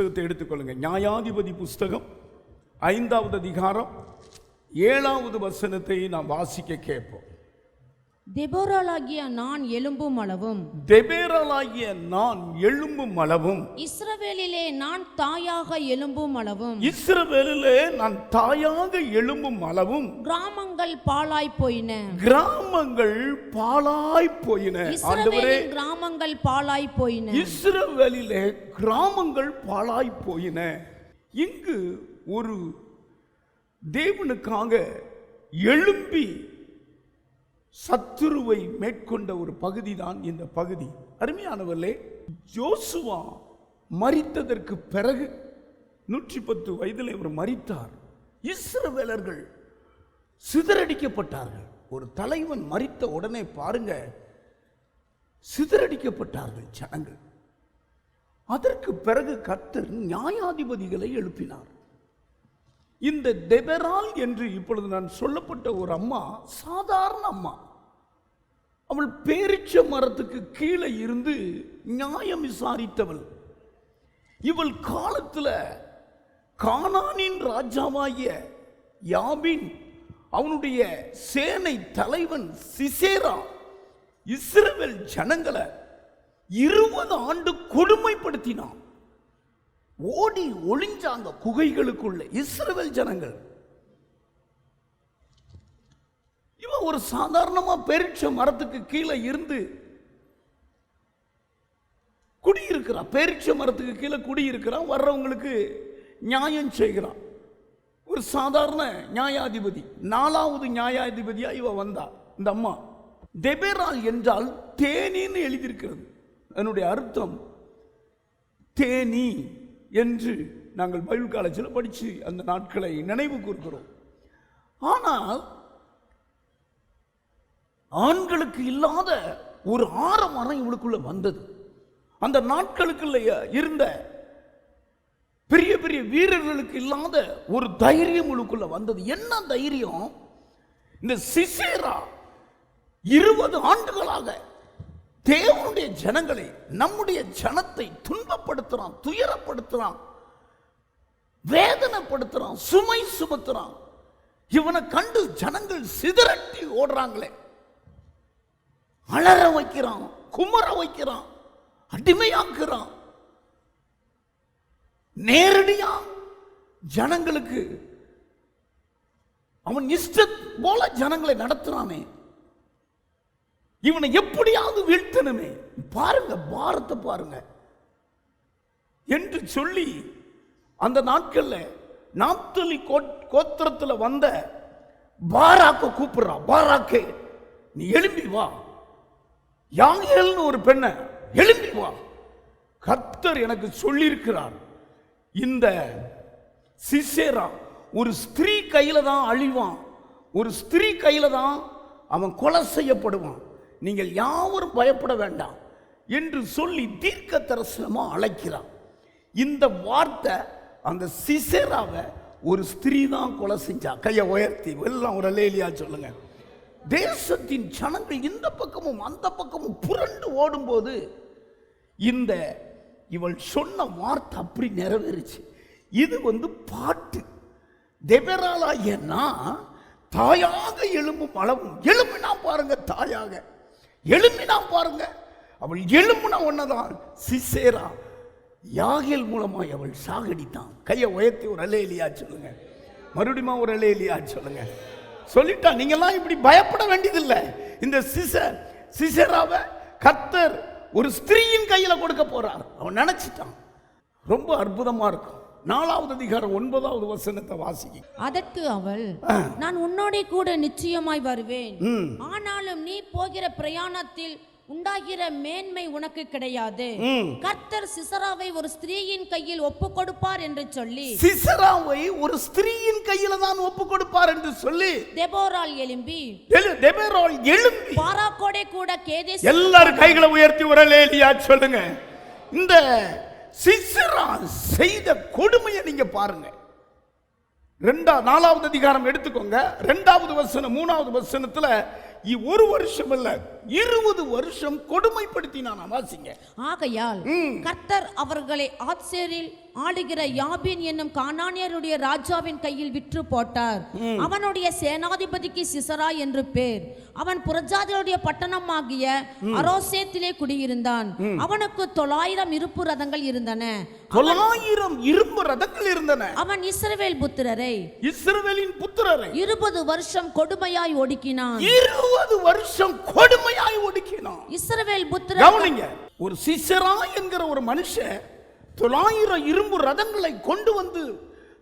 புஸ்தகத்தை எடுத்துக்கொள்ளுங்க. நியாயாதிபதி புஸ்தகம் 5வது அதிகாரம் 7வது வசனத்தை நாம் வாசிக்க கேட்போம். தெபோராளாகிய நான் எழும்பும் அளவும், தெபோராளாகிய நான் எழும்பும் அளவும், இஸ்ரவேலிலே நான் தாயாக எழும்பும் அளவும், இஸ்ரவேலிலே நான் தாயாக எழும்பும் அளவும், கிராமங்கள் பாழாய் போயின, கிராமங்கள் பாழாய் போயின. ஆண்டவரே, கிராமங்கள் பாழாய் போயின, இஸ்ரவேலிலே கிராமங்கள் பாழாய் போயின. இங்கு ஒரு தேவனுக்காக எழும்பி சத்துருவை மேற்கொண்ட ஒரு பகுதி தான் இந்த பகுதி. அருமையானவர்களே, யோசுவா மரித்ததற்கு பிறகு 110 வயதில் அவர் மரித்தார். இஸ்ரவேலர்கள் சிதறடிக்கப்பட்டார்கள். ஒரு தலைவன் மரித்த உடனே பாருங்க, சிதறடிக்கப்பட்டார்கள் ஜனங்கள். அதற்கு பிறகு கர்த்தர் நியாயாதிபதிகளை எழுப்பினார். இந்த தெபோராள் என்று இப்பொழுது நான் சொல்லப்பட்ட ஒரு அம்மா சாதாரண அம்மா. அவள் பேரிச்ச மரத்துக்கு கீழே இருந்து நியாயம் விசாரித்தவள். இவள் காலத்தில் கானானின் ராஜாவாகிய யாபின், அவனுடைய சேனை தலைவன் சிசேரா இஸ்ரவேல் ஜனங்களை 20 ஆண்டு கொடுமைப்படுத்தினான். ஓடி ஒளிஞ்சாங்க குகைகளுக்குள்ள இஸ்ரவேல் ஜனங்கள். இவன் ஒரு சாதாரணமா பேரிச்ச மரத்துக்கு கீழே இருந்து குடியிருக்கிறான். பேரிச்ச மரத்துக்கு கீழே குடியிருக்கிறான். வர்றவங்களுக்கு நியாயம் செய்கிறான். ஒரு சாதாரண நியாயாதிபதி, 4வது நியாயாதிபதியா இவ வந்தா. இந்த அம்மா தெபோராள் என்றால் தேனின்னு எழுதியிருக்கிறது. அதனுடைய அர்த்தம் தேனி என்று நாங்கள் பைபிள் காலேஜில் படித்து அந்த நாட்களை நினைவு கூர்க்கிறோம். ஆனால் ஆண்களுக்கு இல்லாத ஒரு ஆரமரம் இவளுக்குள்ள வந்தது. அந்த நாட்களுக்குள்ள இருந்த பெரிய பெரிய வீரர்களுக்கு இல்லாத ஒரு தைரியம் இவளுக்குள்ள வந்தது. என்ன தைரியம்? இந்த சிசேரா 20 ஆண்டுகளாக தேவனுடைய ஜனங்களை, நம்முடைய ஜனத்தை துன்பப்படுத்துறான், துயரப்படுத்துறான், வேதனைப்படுத்துறான், சுமை சுமத்துறான். இவனை கண்டு ஜனங்கள் சிதறட்டி ஓடுறாங்களே, அலற வைக்கிறான், குமர வைக்கிறான், அடிமையாக்குறான். நேரடியா ஜனங்களுக்கு அவன் இஷ்ட போல ஜனங்களை நடத்துறானே, இவனை எப்படியாவது வீழ்த்தணுமே, பாருங்க பாரத்தை பாருங்க என்று சொல்லி அந்த நாட்கள்ல நாப்தலி கோத்திரத்தில் வந்த பாராக்க கூப்பிடுறான். பாராக்கே, நீ எழும்பி வா. யாங்கேல்னு ஒரு பெண்ணை, எழும்பி வா. கர்த்தர் எனக்கு சொல்லியிருக்கிறார், இந்த சிசேரா ஒரு ஸ்திரீ கையில தான் அழிவான், ஒரு ஸ்திரீ கையில தான் அவன் கொலை செய்யப்படுவான். நீங்கள் யாவரும் பயப்பட வேண்டாம் என்று சொல்லி தீர்க்க தரிசனமா அழைக்கிறான். இந்த வார்த்தை அந்த சிசேராவை ஒரு ஸ்திரீ தான் கொலை செஞ்சா. கையை உயர்த்தி எல்லாம் ஒரு அல்லேலூயா சொல்லுங்க. தேசத்தின் ஜனங்கள் இந்த பக்கமும் அந்த பக்கமும் புரண்டு ஓடும்போது இந்த இவள் சொன்ன வார்த்தை அப்படி நிறைவேறுச்சு. இது பாட்டு. தெபோராளாகியனா தாயாக எழும்பும் அளவும், எழும்பினா பாருங்க, தாயாக எழும்பினா பாருங்க. அவள் எழும்பின ஒன்னதான் சிசேரா யாகேல் மூலமாய் அவள் சாகடித்தான். கையை உயர்த்தி ஒரு அல்லேலூயா சொல்லுங்க. மறுபடியும் ஒரு அல்லேலூயா சொல்லுங்க. சொல்லிட்டா, நீங்கெல்லாம் இப்படி பயப்பட வேண்டியதில்லை. இந்த சிசேராவை கர்த்தர் ஒரு ஸ்திரீயின் கையில கொடுக்க போறார். அவன் நினைச்சிட்டான். ரொம்ப அற்புதமா இருக்கும். 4வது அதிகாரம் 9வது வசனத்தை வாசிக்க. அதற்கு அவள், நான் உன்னோட கூட நிச்சயமாய் வருவேன், ஆனாலும் நீ போகிற பிரயாணத்தில் உண்டாகிற மேன்மை உனக்கு கிடையாது. கர்த்தர் சிசராவை ஒரு ஸ்திரீயின் கையில் ஒப்பு கொடுப்பார் என்று சொல்லி, சிசராவை ஒரு ஸ்திரீயின் கையில தான் ஒப்பு கொடுப்பார் என்று சொல்லி தெபோராள் எழும்பி பாராக்கோடே கூட கேதேஸ். எல்லாரும் கைகளை உயர்த்தி ஒரு அல்லேலூயா சொல்லுங்க. இந்த சிசரா செய்த கொடுமையை நீங்க பாருங்க. 4வது அதிகாரம் எடுத்துக்கோங்க. 2வது வசனம் 3வது வசனத்துல ஒரு வருஷம் அல்ல 20 வருஷம் கொடுமைப்படுத்தினான். வாசிங்க. ஆகையால் கர்த்தர் அவர்களை ஆத்சேரில் ஆளுகிற யாபீன் என்னும் கானானியருடைய ராஜாவின் கையில் விற்று போட்டார். அவனுடைய சேனாதிபதிக்கு சிசரா என்று பேர். அவன் புறஜாதிகளுடைய பட்டணமாகிய அரோசேத்திலே குடியிருந்தான். அவனுக்கு 900 இருப்பு ரதங்கள் இருந்தன. 900 இரும்பு ரதங்கள் இருந்தன. அவன் இஸ்ரவேலின் புத்திரரை 20 வருஷம் கொடுமையாய் ஒடுக்கினான். 20 வருஷம் கொடுமையாய் ஒடுக்கினான். இஸ்ரவேல் புத்திரர் கவனிங்க, ஒரு சிசரா என்கிற ஒரு மனுஷன் 900 இரும்பு ரதங்களை கொண்டு வந்து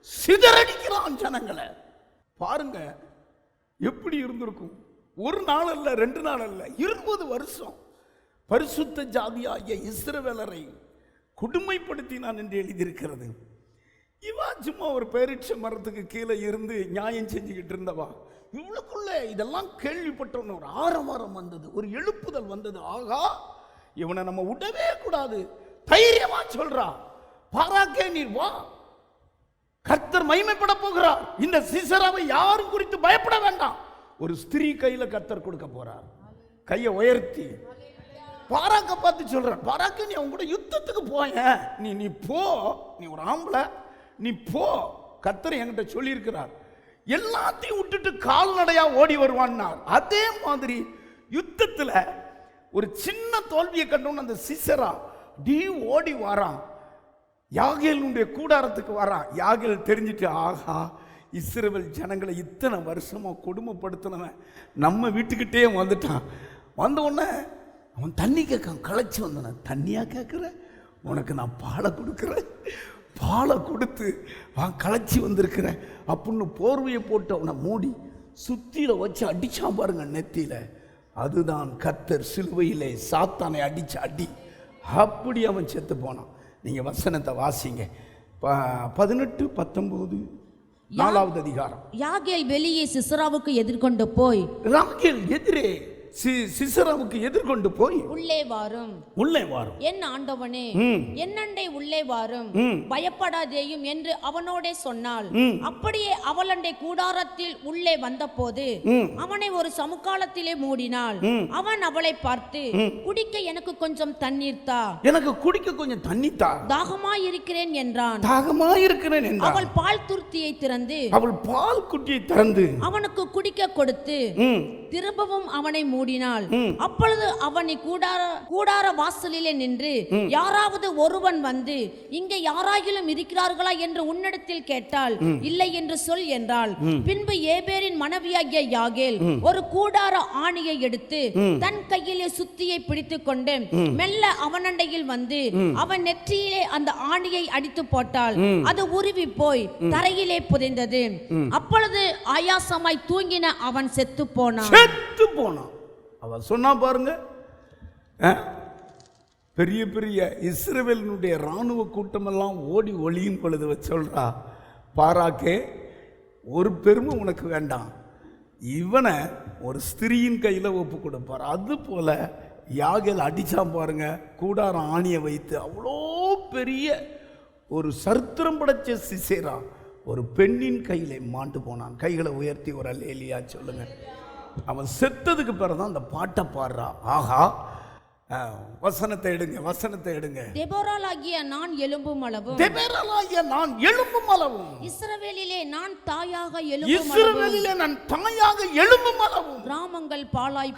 சிதறடிக்கிறான் ஜனங்களை. பாருங்க எப்படி இருந்திருக்கும். ஒரு நாள் அல்ல, 2 நாள் அல்ல, 20 வருஷம் பரிசுத்த ஜாதியாகிய இஸ்ரவேலரை கொடுமைப்படுத்தினான் என்று எழுதியிருக்கிறது. இவா சும்மா ஒரு பேரிச்ச மரத்துக்கு கீழே இருந்து நியாயம் செஞ்சுக்கிட்டு இருந்தவா. இவளுக்குள்ள இதெல்லாம் கேள்விப்பட்டவன ஒரு ஆரவாரம் வந்தது, ஒரு எழுப்புதல் வந்தது. ஆகா, இவனை நம்ம விடவே கூடாது. தைரியமா சொல்றா, பாராக்கே நீர் வா, கர்த்தர் மகிமைப்பட போகிறார். இந்த சிசராவை யாரும் குறித்து பயப்பட வேண்டாம். ஒரு ஸ்திரீ கையில கர்த்தர் கொடுக்க போறார். கையை உயர்த்தி பாராக்க பார்த்து சொல்றார், பாராக்கே நீ அவங்க கூட யுத்தத்துக்கு போய, நீ போ, நீ ஒரு ஆம்பளை, நீ போ. கர்த்தர் என்கிட்ட சொல்லி இருக்கிறார். எல்லாத்தையும் விட்டுட்டு கால்நடையா ஓடி வருவான்னா, அதே மாதிரி யுத்தத்துல ஒரு சின்ன தோல்வியை கண்டோன்னு அந்த சிசரா டி ஓடி வாரான். யாகேலுடைய கூடாரத்துக்கு வரான். யாகேல் தெரிஞ்சிட்டு, ஆகா, இஸ்ரவேல் ஜனங்களை இத்தனை வருஷமா கொடுமைப்படுத்தினவன் நம்ம வீட்டுக்கிட்டே வந்துட்டான். வந்த உடனே அவன் தண்ணி கேட்க களைச்சி வந்தான். தண்ணியா கேட்குற, உனக்கு நான் பாலை கொடுக்குறேன், பாலை கொடுத்து களைச்சி வந்திருக்கிறேன் அப்படின்னு போர்வையை போட்டு அவனை மூடி சுத்தியில வச்சு அடிச்சான் பாருங்க நெத்தியில. அதுதான் கர்த்தர் சிலுவையிலே சாத்தானை அடிச்ச அடி. அப்படி அவன் செத்து போனான். நீங்க வசனத்தை வாசிங்க, 18, 19, 4வது அதிகாரம். யாகேல் வெளியே சிசராவுக்கு எதிர்கொண்டு போய், யாகேல் எதிரே சிசராவுக்கு எதிர்கொண்டு போய், உள்ளே வாரும், உள்ளே வாரும், என் ஆண்டவனே, என்னண்டை உள்ளே வாரும், பயப்படாதேயும் என்று அவனோடே சொன்னாள். அப்படியே அவளண்டை கூடாரத்தில் உள்ளே வந்தபோது அவனை ஒரு சமுக்காலத்திலே மூடினாள். அவன் அவளை பார்த்து, குடிக்க எனக்கு கொஞ்சம் தண்ணீர் தா, எனக்கு குடிக்க கொஞ்சம் தண்ணி தா, தாகமாய் இருக்கிறேன் என்றான். தாகமாய் இருக்கிறேன் என்றான். அவள் பால் துருத்தியை திறந்து, அவள் பால் குட்டியை திறந்து அவனுக்கு குடிக்க கொடுத்து திரும்பவும் அவனை மூடினாள். அப்பொழுது அவனை கூடார வாசலிலே நின்று, யாராவது ஒருவன் வந்து இங்கே யாராகிலும் இருக்கிறார்களா என்று உன்னிடத்தில் கேட்டால், இல்லை என்று சொல் என்றாள். பின்பு ஏபேரின் மனைவியாகிய யாகேல் ஒரு கூடார ஆணியை எடுத்து தன் கையிலே சுத்தியை பிடித்துக் கொண்டு மெல்ல அவனண்டையில் வந்து அவன் நெற்றியிலே அந்த ஆணியை அடித்து போட்டாள். அது உருவி போய் தரையிலே புதைந்தது. அப்பொழுது ஆயாசமாய் தூங்கின அவன் செத்து போனான். அவன் சொன்னா பாருங்க, பெரிய பெரிய இஸ்ரவேலினுடைய இராணுவ கூட்டமெல்லாம் ஓடி ஒளியும் பொழுது சொல்றா, பாராக்கே, ஒரு பெருமை உனக்கு வேண்டாம், இவனை ஒரு ஸ்திரீயின் கையில ஒப்பு கொடுப்பார். அது போல யாகேல் அடிச்சான் பாருங்க, கூடாரம் ஆணியை வைத்து. அவ்வளோ பெரிய ஒரு சரித்திரம் படைச்ச சிசேரா ஒரு பெண்ணின் கையில மாண்டு போனான். கைகளை உயர்த்தி ஒரு அல்லேலூயா சொல்லுங்க. அவன் செத்ததுக்கு பிறகுதான் அந்த பாட்டை பாடுறா. ஆஹா, வசனத்தை எடுங்க, வசனத்தை எடுங்க. தெபோராளாகிய நான் எலும்பும் அளவும், தெபோராளாகிய நான் எலும்பும் அளவும், இஸ்ரவேலிலே நான் தாயாக எலும்பும் அளவும், இஸ்ரவேலிலே நான் தாயாக எலும்பும் அளவும், கிராமங்கள் பாழாய்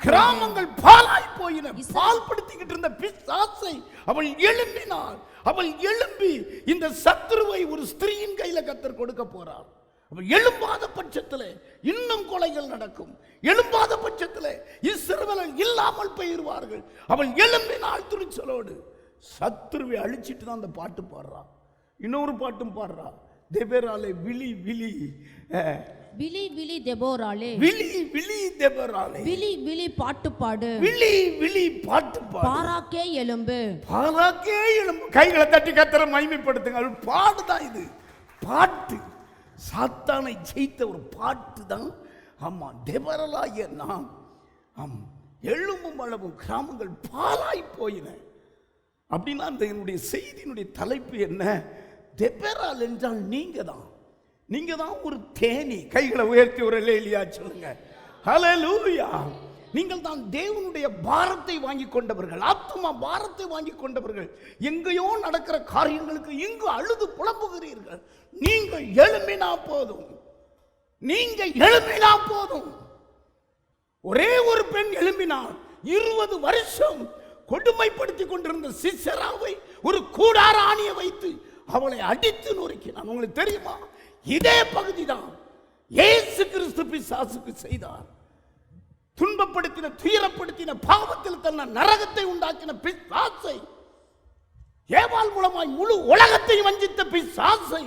போயின. பால் படுத்திக்கிட்டு இருந்த பிசாசை அவள் எழும்பினாள். அவள் எழும்பி இந்த சத்துருவை ஒரு ஸ்திரீயின் கையில கர்த்தர் கொடுக்க போறார். அவள் எழும்பாத பட்சத்தில் இன்னும் கொலைகள் நடக்கும். எழும்பாத பட்சத்தில் இஸ்ரவேலர் இல்லாமல் போயிருவார்கள். அவள் எழும்பினாள் துணிச்சலோடு. சத்துருவை அழிச்சிட்டு தான் அந்த பாட்டு பாடுறா. இன்னொரு பாட்டும் பாடுறா, தெபோராளே விழி விழி, விழி விழி தெபோராளே, விழி விழி தெபோராளே, விழி விழி பாட்டு பாடு, விழி விழி பாட்டு பாடு, பாராக்கே எலும்பு, பாராக்கே எலும்பு. கைகளை தட்டி கர்த்தரை மகிமைப்படுத்துங்க. பாடுதான் இது, பாட்டு. சாத்தானை ஜெயித்த ஒரு பாட்டு தான். ஆமா, தெபோராளாகிய நான் எலும்பும் அளவும் கிராமங்கள் பாலாய் போயின. அப்படின்னா அந்த என்னுடைய செய்தியினுடைய தலைப்பு என்ன? தெபோராள் என்றால் நீங்க தான். நீங்க தான் ஒரு தேனி. கைகளை உயர்த்தி ஒரு அல்லேலூயா சொல்லுங்க. ஹல்லேலூயா. நீங்கள் தான் தேவனுடைய பாரத்தை வாங்கி கொண்டவர்கள், ஆத்துமா பாரத்தை வாங்கி கொண்டவர்கள். எங்கேயோ நடக்கிற காரியங்களுக்கு இங்கு அழுது புலம்புகிறீர்கள். நீங்க எழும்பினா போதும், நீங்க எழும்பினா போதும். ஒரே ஒரு பெண் எழும்பினார். 20 வருஷம் கொடுமைப்படுத்தி கொண்டிருந்த சிசராவை ஒரு கூடார ஆணியை வைத்து அவளை அடித்து நொறுக்கினான். உங்களுக்கு தெரியுமா? இதே பகுதி தான் இயேசு கிறிஸ்து பிசாசுக்கு செய்தார். துன்பப்படுத்தின, துயரப்படுத்தின, பாவத்தில் தன்னை நரகத்தை உண்டாக்கின பிசாசை, ஏவாள் மூலமாய் முழு உலகத்தை வஞ்சித்த பிசாசை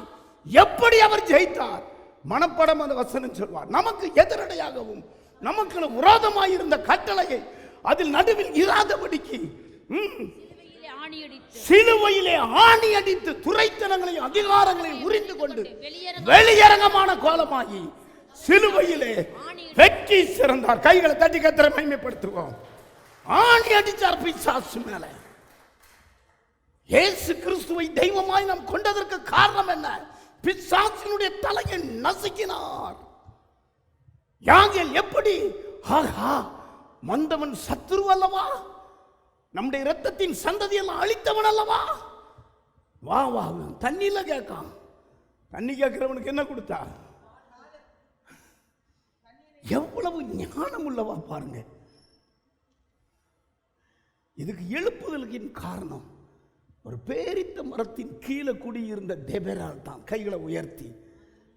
எப்படி அவர் ஜெயித்தார்? மனப்படம் அந்த வசனம் சொல்வார். நமக்கு எதிரடையாகவும் நமக்கு விரோதமாய் இருந்த கட்டளையை அதில் நடுவில் இராதபடிக்கு சிலுவையிலே ஆணி அடித்து துரைத்தனங்களையும் அதிகாரங்களையும் உரிந்து கொண்டு வெளியரங்கமான கோலமாகி சிலுவையிலே வெற்றி சிறந்தார். கைகளை தட்டி கர்த்தரை மகிமைப்படுத்துவோம். ஆணி அடித்தார் பிசாசு மேல. இயேசு கிறிஸ்துவை தெய்வமாய் நாம் கொண்டதற்கு காரணம் என்ன? பிசாசினுடைய தலையை நசுக்கினார். யாங்கில் எப்படி? ஆஹா, மந்தவன் சத்துரு அல்லவா, நம்முடைய இரத்தத்தின் சந்ததியெல்லாம் அழித்தவன் அல்லவா. வா வா, தண்ணியில கேட்கான். தண்ணி கேட்கிறவனுக்கு என்ன கொடுத்தா? எவ்வளவு ஞானம் உள்ளவா பாருங்க. இதுக்கு எழுப்புதலுக்கு காரணம் ஒரு பேரித்த மரத்தின் கீழே குடியிருந்த தெபெரால் தான். கைகளை உயர்த்தி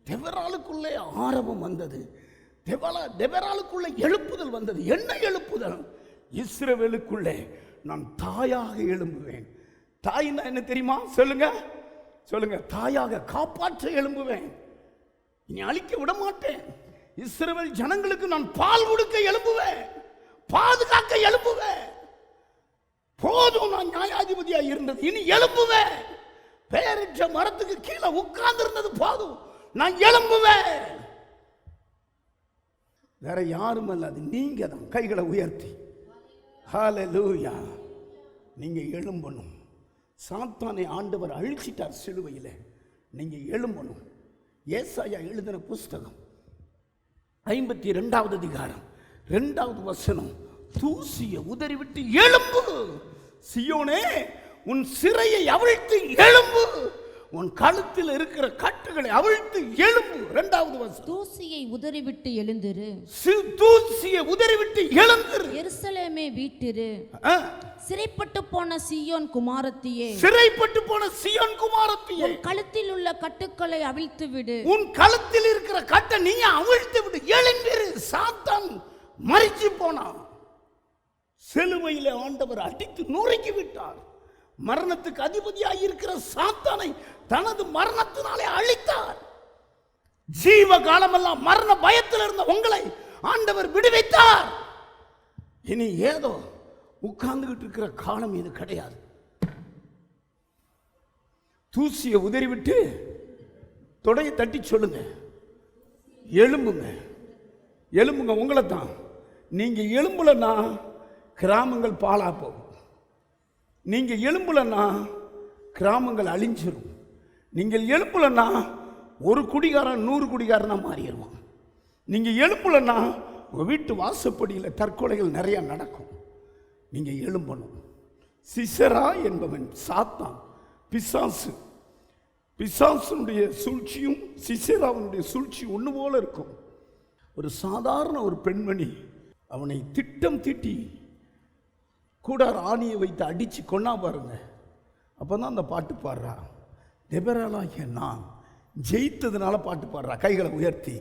தெபெராலுக்குள்ளே ஆரம்பம் வந்தது. தெபெராலுக்குள்ளே எழுப்புதல் வந்தது. என்ன எழுப்புதல்? இஸ்ரவேலுக்குள்ளே நான் தாயாக எழும்புவேன். தாயின்னா என்ன தெரியுமா? சொல்லுங்க சொல்லுங்க. தாயாக காப்பாற்ற எழும்புவேன். இனி அழிக்க விட மாட்டேன். இஸ்ரவேல் ஜனங்களுக்கு நான் பால் கொடுக்க எழும்புவேன், பாதுகாக்க எழும்புவேன். போதும், நான் நியாயாதிபதியா இருந்தது, இனி எழும்புவேன். பேரிட்ட மரத்துக்கு கீழே உட்கார்ந்து இருந்தது போதும், நான் எழும்புவேன். வேற யாரும் அல்ல, அது நீங்க தான். கைகளை உயர்த்தி ஹல்லேலூயா. நீங்க எழும்பணும். சாத்தானை ஆண்டவர் அழிச்சிட்டார் சிலுவையில். நீங்க எழும்பணும். ஏசாயா எழுதின புஸ்தகம் 52வது அதிகாரம் 2வது வசனம். தூசியை உதறிவிட்டு எழும்பு சியோனே, உன் சிறையை அவிழ்த்து எழும்பு, உன் கழுத்தில் இருக்கிற கட்டுகளை அவிழ்த்து எழும்பு. 2வது வசனம். தூசியை உதறிவிட்டு எழுந்திரு, தூசியை உதறிவிட்டு எழுந்திரு. எருசலேமே வீட்டிரு, சிறைப்பட்டு போன சீயோன் குமாரத்தியே, சிறைப்பட்டு போன சீயோன் குமாரத்தியே, உன் கழுத்தில் உள்ள கட்டுக்களை அவிழ்த்து விடு. உன் கழுத்தில் இருக்கிற கட்டை நீ அவிழ்த்து விடு. எழுந்திரு. சாத்தான் மரிச்சு போனான். சிலுவையிலே ஆண்டவர் அடித்து நொறுக்கி விட்டார். மரணத்துக்கு அதிபதியாக இருக்கிற சாத்தானை தனது மரணத்தினாலே அழித்தார். ஜீவ காலமெல்லாம் மரண பயத்தில் இருந்த உங்களை ஆண்டவர் விடுவித்தார். இனி ஏதோ உட்கார்ந்துகிட்டு இருக்கிற காலம் இது கிடையாது. தூசியை உதறிவிட்டு தொடையை தட்டி சொல்லுங்க, எழும்புங்க, எழும்புங்க. உங்களை தான். நீங்க எழும்புலன்னா கிராமங்கள் பாழா போகும். நீங்க எழும்புலன்னா கிராமங்கள் அழிஞ்சிரும். நீங்கள் எழும்புலன்னா ஒரு குடிகாரன் 100 குடிகாரனா மாறிடுவான். நீங்க எழும்புலன்னா உங்க வீட்டு வாசப்படியில் தற்கொலைகள் நிறைய நடக்கும். நீங்க எழும்பணும். சிசரா என்பவன் சாத்தான், பிசாசு. பிசாசுனுடைய சூழ்ச்சியும் சிசராவனுடைய சூழ்ச்சி ஒன்று போல இருக்கும். ஒரு சாதாரண ஒரு பெண்மணி அவனை திட்டம் தீட்டி கூடார ஆணியை வைத்து அடித்து கொன்னா பாருங்க. அப்போ தான் அந்த பாட்டு பாடுறா. தெபெராலாகிய நான் ஜெயித்ததுனால பாட்டு பாடுறா. கைகளை உயர்த்தி.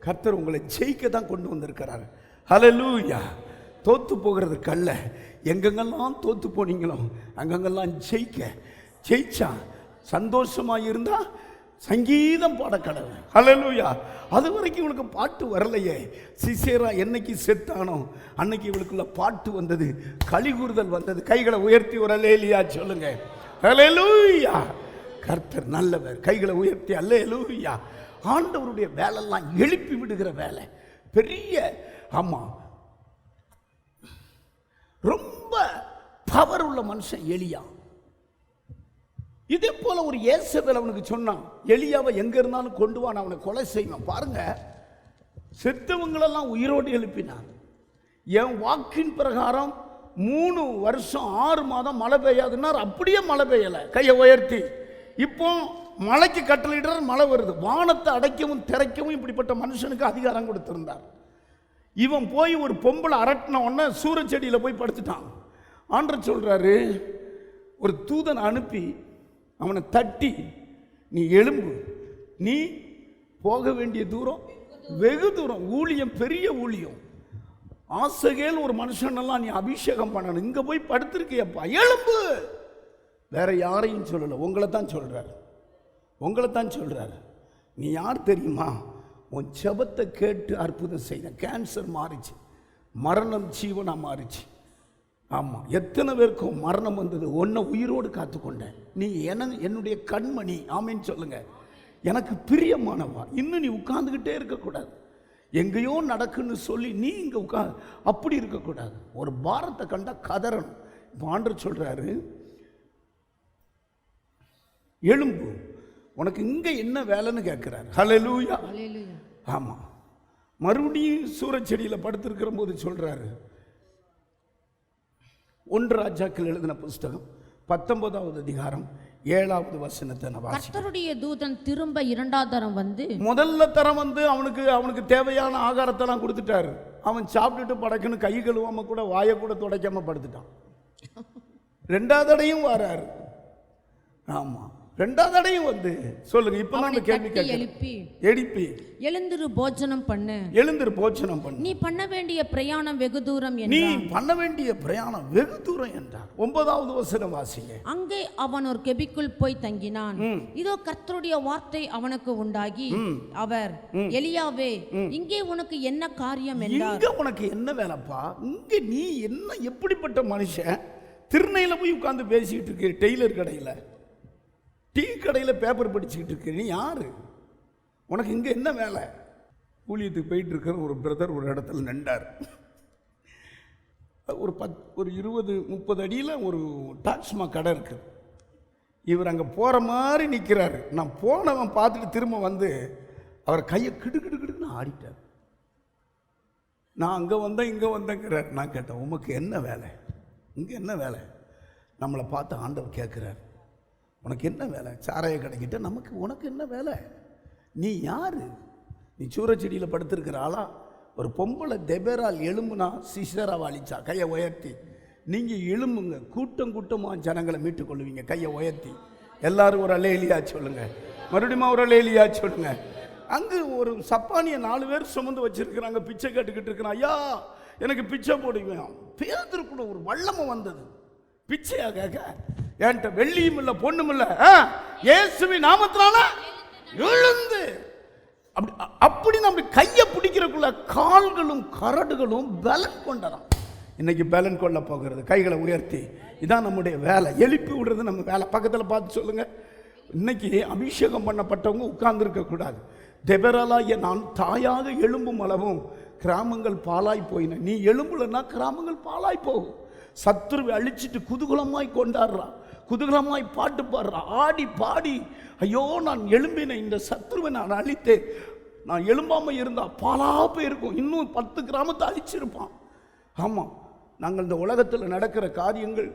கர்த்தர் உங்களை ஜெயிக்க தான் கொண்டு வந்திருக்கிறார். ஹல்லேலூயா. தோத்து போகிறதுக்கு அல்ல. எங்கெங்கெல்லாம் தோத்து போனீங்களோ அங்கங்கெல்லாம் ஜெயிச்சா சந்தோஷமாக இருந்தா சங்கீதம் பாட கடவுள். ஹல்லேலூயா. அது வரைக்கும் இவனுக்கு பாட்டு வரலையே. சிசேரா என்னைக்கு செத்தானோ அன்னைக்கு இவளுக்குள்ள பாட்டு வந்தது, கலிகூறுதல் வந்தது. கைகளை உயர்த்தி ஒரு அல்லேலூயா சொல்லுங்க. ஹல்லேலூயா. கர்த்தர் நல்லவர். கைகளை உயர்த்தி அல்லேலூயா. ஆண்டவருடைய வேலையெல்லாம் எழுப்பி விடுகிற வேலை. பெரிய ஆமா, ரொம்ப பவர் உள்ள மனுஷன் எலியா. இதே போல ஒரு இயேசபேல் அவனுக்கு சொன்னான், எலியாவை எங்க இருந்தாலும் கொண்டு வா, அவனை கொலை செய்வான். பாருங்க, செத்தவங்களெல்லாம் உயிரோடு எழுப்பினான். என் வாக்கின் பிரகாரம் 3 வருஷம் 6 மாதம் மழை பெய்யாதுன்னா அப்படியே மழை பெய்யலை. கையை உயர்த்தி இப்போ மழைக்கு கட்டளையிடுற மழை வருது. வானத்தை அடைக்கவும் திறக்கவும் இப்படிப்பட்ட மனுஷனுக்கு அதிகாரம் கொடுத்திருந்தார். இவன் போய் ஒரு பொம்பளை அரட்டின உடனே சூரச்செடியில் போய் படுத்துட்டான். ஆண்டவர் சொல்றாரு, ஒரு தூதனை அனுப்பி அவனை தட்டி, நீ எழும்பு, நீ போக வேண்டிய தூரம் வெகு தூரம், ஊழியம் பெரிய ஊழியம், ஆசைகள் ஒரு மனுஷனெல்லாம் நீ அபிஷேகம் பண்ணணும், இங்க போய் படுத்திருக்கியப்பா, எழும்பு. வேற யாரையும் சொல்லலை, உங்களை தான் சொல்றாரு, உங்களை தான் சொல்றாரு. நீ யார் தெரியுமா? உன் ஜெபத்தை கேட்டு அற்புதம் செய்த. கேன்சர் மாறிச்சு, மரணம் ஜீவனா மாறிச்சு. ஆமாம், எத்தனை பேருக்கும் மரணம் வந்தது, உன்னை உயிரோடு காத்துக்கொண்டேன். நீ என்னுடைய கண்மணி, ஆமேன்னு சொல்லுங்க. எனக்கு பிரியமானவா. இன்னும் நீ உட்கார்ந்துக்கிட்டே இருக்கக்கூடாது. எங்கேயோ நடக்குன்னு சொல்லி நீ இங்கே அப்படி இருக்கக்கூடாது. ஒரு பாரத்தை கண்டா கதறணும். ஆண்டவர் சொல்றாரு, எழும்பு, உனக்கு இங்கே என்ன வேலைன்னு கேட்கிறாரு. ஹல்லேலூயா. ஆமாம், மறுபடியும் சூரச்செடியில் படுத்திருக்கிற போது சொல்றாரு, 1 ராஜாக்கள் எழுதின புஸ்தகம் 19வது அதிகாரம் 7வது வசனத்தை நான் வாசிக்கிறேன். கர்த்தருடைய தூதன் திரும்ப 2வது தரம் வந்து, முதல்ல தரம் வந்து அவனுக்கு தேவையான ஆகாரத்தெல்லாம் கொடுத்துட்டாரு. அவன் சாப்பிட்டுட்டு படக்குன்னு கை கழுவாம கூட வாயை கூட துடைக்காம படுத்துட்டான். 2வது தடையும் வராரு. ஆமா, 2வது தடையும் வந்து சொல்லுங்க. இப்ப நான் கேள்வி எழுப்பி எழுந்திரு போஜனம் பண்ணு, எழுந்திரு போஜனம் பண்ணு, நீ பண்ண வேண்டிய பிரயாணம் வெகு தூரம், நீ பண்ண வேண்டிய பிரயாணம் வெகு தூரம் என்றார். 9வது வசனம் வாசிங்க. அங்கே அவன் ஒரு கெபிக்குள் போய் தங்கினான். இதோ கர்த்தருடைய வார்த்தை அவனுக்கு உண்டாகி, அவர், எலியாவே, இங்கே உனக்கு என்ன காரியம் என்றார். இங்க உனக்கு என்ன வேலைப்பா? இங்க நீ என்ன எப்படிப்பட்ட மனுஷன்? திருநையில போய் உட்கார்ந்து பேசிக்கிட்டு இருக்கு, டெய்லர் கடையில், டீ கடையில் பேப்பர் படிச்சுக்கிட்டு இருக்கு. நீ யாரு? உனக்கு இங்கே என்ன வேலை? ஊழியத்துக்கு போயிட்டு இருக்கிற ஒரு பிரதர் ஒரு இடத்துல நின்றார். ஒரு 20-30 அடியில் ஒரு டாக்ஸ்மா கடை இருக்குது. இவர் அங்கே போகிற மாதிரி நிற்கிறாரு. நான் போனவன் பார்த்துட்டு திரும்ப வந்து அவர் கையை கிடுக்கிடுன்னு ஆடிட்டார். நான் அங்கே வந்தேன் இங்கே வந்தேங்கிறார். நான் கேட்டேன், உமக்கு என்ன வேலை? இங்கே என்ன வேலை? நம்மளை பார்த்து ஆண்டவர் கேட்குறார், உனக்கு என்ன வேலை? சாராய கடைக்கிட்ட நமக்கு உனக்கு என்ன வேலை? நீ யாரு? நீ சூரச்செடியில் படுத்திருக்கிற ஆளா? ஒரு பொம்பளை தெபேரால் எழும்புனா சிசராவை அழிச்சா. கையை உயர்த்தி நீங்கள் எழும்புங்க, கூட்டம் கூட்டமாக ஜனங்களை மீட்டுக் கொள்வீங்க. கையை உயர்த்தி எல்லாரும் ஒரு அல்லேலியா சொல்லுங்க, மறுபடியும் ஒரு அல்லேலியா சொல்லுங்க. அங்கு ஒரு சப்பானியை 4 பேர் சுமந்து வச்சிருக்கிறாங்க, பிச்சை கேட்டுக்கிட்டு இருக்கிறான். ஐயா எனக்கு பிச்சை போடுவேன். பேதருக்குள்ள ஒரு வல்லமை வந்தது. பிச்சையா கேட்க, என்கிட்ட வெள்ளியும் இல்லை பொண்ணும் இல்லை, இயேசுவின் நாமத்தினால எழுந்து. அப்படி நம்ம கையை பிடிக்கிறக்குள்ள கால்களும் கரடுகளும் பலன் கொண்டதான். இன்னைக்கு பலன் கொள்ள போகிறது. கைகளை உயர்த்தி, இதான் நம்முடைய வேலை. எழுப்பி விடுறது நம்ம வேலை. பக்கத்தில் பார்த்து சொல்லுங்க, இன்னைக்கு அபிஷேகம் பண்ணப்பட்டவங்க உட்கார்ந்து இருக்கக்கூடாது. தெபராலாகிய நான் தாயாக எழும்பும் அளவும் கிராமங்கள் பாலாய் போயின. நீ எழும்புலன்னா கிராமங்கள் பாலாய் போகும். சத்துருவை அழிச்சிட்டு குதூகலமாய் கொண்டாடுறான், குதூகலமாய் பாட்டு பாடுறான், ஆடி பாடி, ஐயோ நான் எழும்பினேன், இந்த சத்துருவை நான் அழித்தேன், நான் எழும்பாம இருந்தா பாலா போயிருக்கும், இன்னும் 10 கிராமத்தை அழிச்சிருப்பான். ஆமாம், நாங்கள் இந்த உலகத்தில் நடக்கிற காரியங்கள்